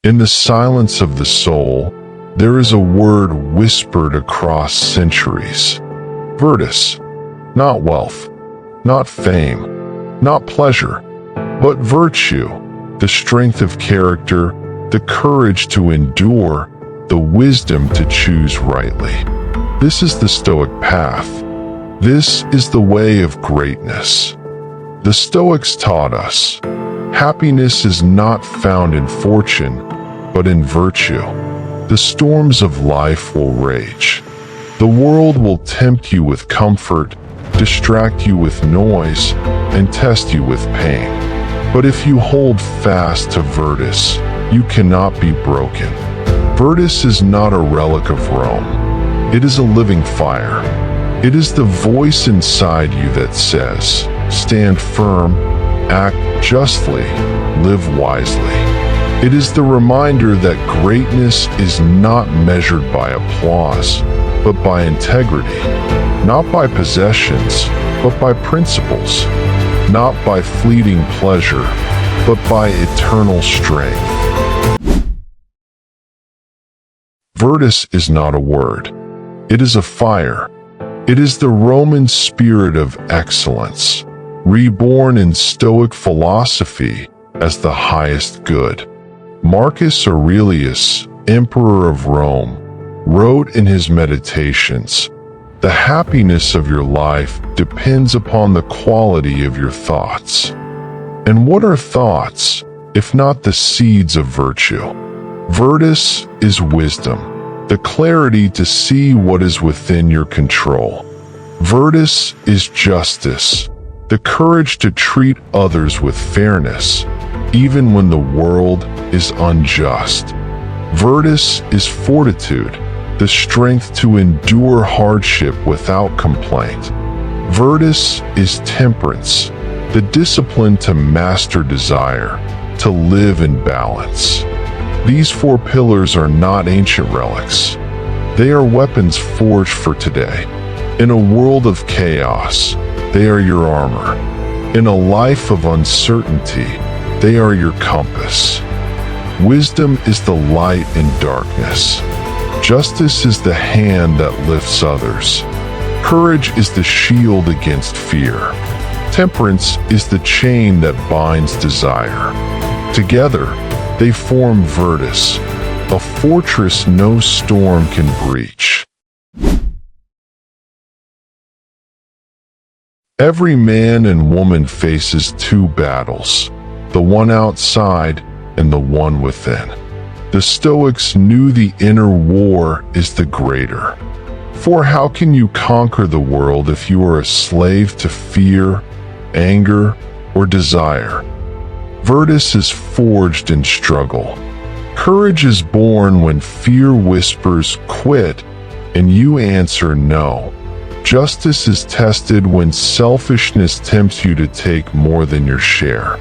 In the silence of the soul, there is a word whispered across centuries. Virtus. Not wealth, not fame, not pleasure, but virtue, the strength of character, the courage to endure, the wisdom to choose rightly. This is the Stoic path. This is the way of greatness. The Stoics taught us, happiness is not found in fortune, but in virtue. The storms of life will rage. The world will tempt you with comfort, distract you with noise, and test you with pain. But if you hold fast to Virtus, you cannot be broken. Virtus is not a relic of Rome. It is a living fire. It is the voice inside you that says, stand firm, act justly, live wisely. It is the reminder that greatness is not measured by applause, but by integrity, not by possessions, but by principles, not by fleeting pleasure, but by eternal strength. Virtus is not a word. It is a fire. It is the Roman spirit of excellence, reborn in Stoic philosophy as the highest good. Marcus Aurelius, Emperor of Rome, wrote in his Meditations, "The happiness of your life depends upon the quality of your thoughts." And what are thoughts, if not the seeds of virtue? Virtus is wisdom, the clarity to see what is within your control. Virtus is justice, the courage to treat others with fairness, even when the world is unjust. Virtus is fortitude, the strength to endure hardship without complaint. Virtus is temperance, the discipline to master desire, to live in balance. These four pillars are not ancient relics. They are weapons forged for today. In a world of chaos, they are your armor. In a life of uncertainty, they are your compass. Wisdom is the light in darkness. Justice is the hand that lifts others. Courage is the shield against fear. Temperance is the chain that binds desire. Together, they form Virtus, a fortress no storm can breach. Every man and woman faces two battles, the one outside and the one within. The Stoics knew the inner war is the greater. For how can you conquer the world if you are a slave to fear, anger, or desire? Virtus is forged in struggle. Courage is born when fear whispers, quit, and you answer no. Justice is tested when selfishness tempts you to take more than your share.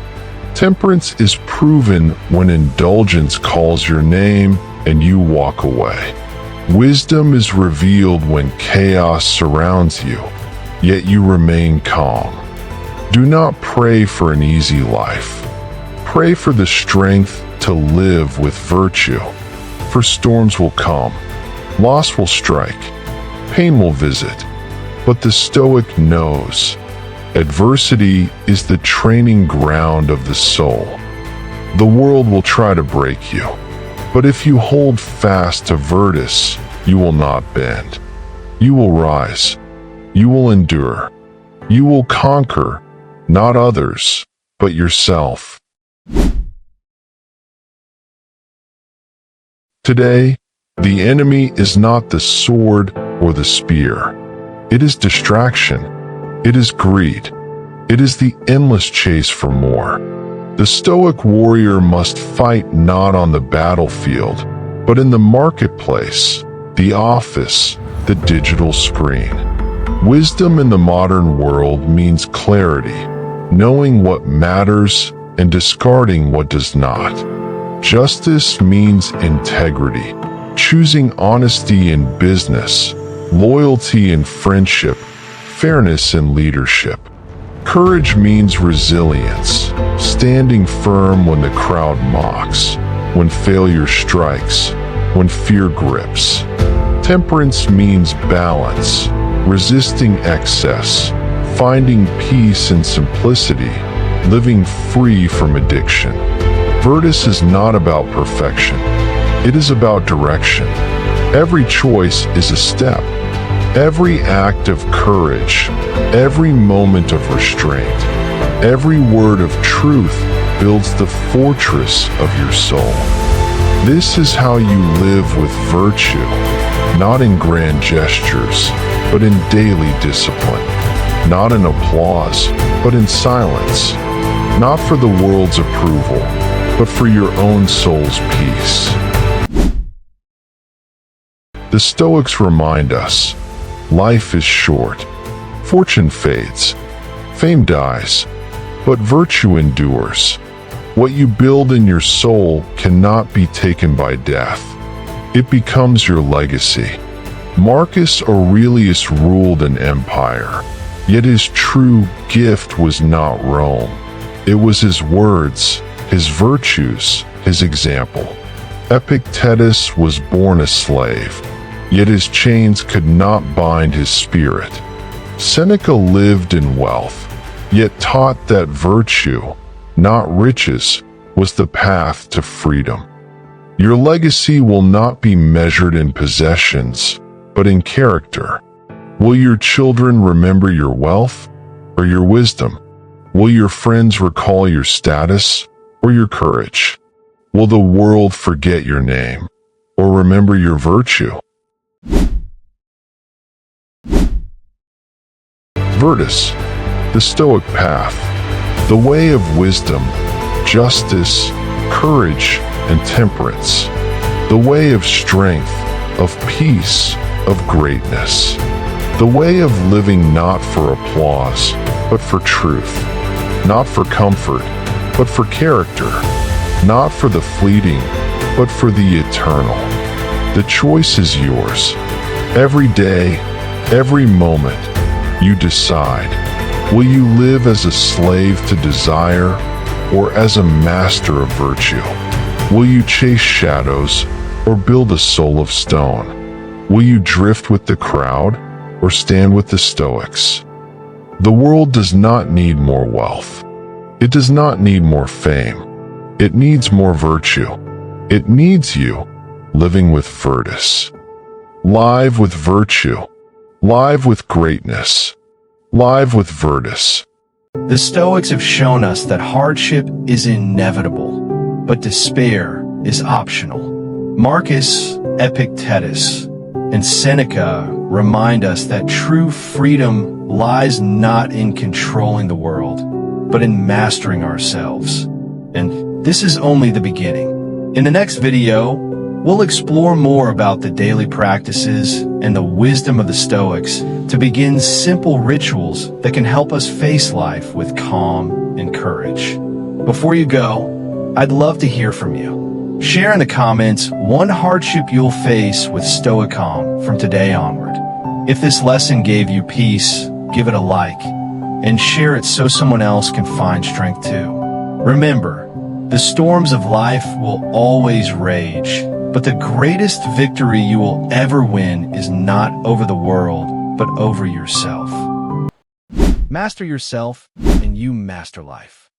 Temperance is proven when indulgence calls your name and you walk away. Wisdom is revealed when chaos surrounds you, yet you remain calm. Do not pray for an easy life. Pray for the strength to live with virtue. For storms will come, loss will strike, pain will visit. But the Stoic knows, adversity is the training ground of the soul. The world will try to break you, but if you hold fast to Virtus, you will not bend. You will rise. You will endure. You will conquer, not others, but yourself. Today, the enemy is not the sword or the spear. It is distraction. It is greed. It is the endless chase for more. The Stoic warrior must fight not on the battlefield, but in the marketplace, the office, the digital screen. Wisdom in the modern world means clarity, knowing what matters and discarding what does not. Justice means integrity, choosing honesty in business, loyalty in friendship, fairness in leadership. Courage means resilience, standing firm when the crowd mocks. when failure strikes, when fear grips. Temperance means balance, resisting excess, finding peace in simplicity, living free from addiction. Virtus is not about perfection. It is about direction. Every choice is a step. Every act of courage, every moment of restraint, every word of truth builds the fortress of your soul. This is how you live with virtue, not in grand gestures, but in daily discipline, not in applause, but in silence, not for the world's approval, but for your own soul's peace. The Stoics remind us, life is short, fortune fades, fame dies, but virtue endures. What you build in your soul cannot be taken by death. It becomes your legacy. Marcus Aurelius ruled an empire, yet his true gift was not Rome. It was his words, his virtues, his example. Epictetus was born a slave, yet his chains could not bind his spirit. Seneca lived in wealth, yet taught that virtue, not riches, was the path to freedom. Your legacy will not be measured in possessions, but in character. Will your children remember your wealth or your wisdom? Will your friends recall your status or your courage? Will the world forget your name or remember your virtue? Virtus, the Stoic path, the way of wisdom, justice, courage, and temperance, the way of strength, of peace, of greatness, the way of living not for applause, but for truth, not for comfort, but for character, not for the fleeting, but for the eternal. The choice is yours. Every day, every moment, you decide. Will you live as a slave to desire or as a master of virtue? Will you chase shadows or build a soul of stone? Will you drift with the crowd or stand with the Stoics? The world does not need more wealth. It does not need more fame. It needs more virtue. It needs you, living with virtus. Live with virtue. Live with greatness. Live with virtus. The Stoics have shown us that hardship is inevitable, but despair is optional. Marcus, Epictetus, and Seneca remind us that true freedom lies not in controlling the world, but in mastering ourselves. And this is only the beginning. In the next video, we'll explore more about the daily practices and the wisdom of the Stoics to begin simple rituals that can help us face life with calm and courage. Before you go, I'd love to hear from you. Share in the comments one hardship you'll face with Stoicom from today onward. If this lesson gave you peace, give it a like and share it so someone else can find strength too. Remember, the storms of life will always rage, but the greatest victory you will ever win is not over the world, but over yourself. Master yourself, and you master life.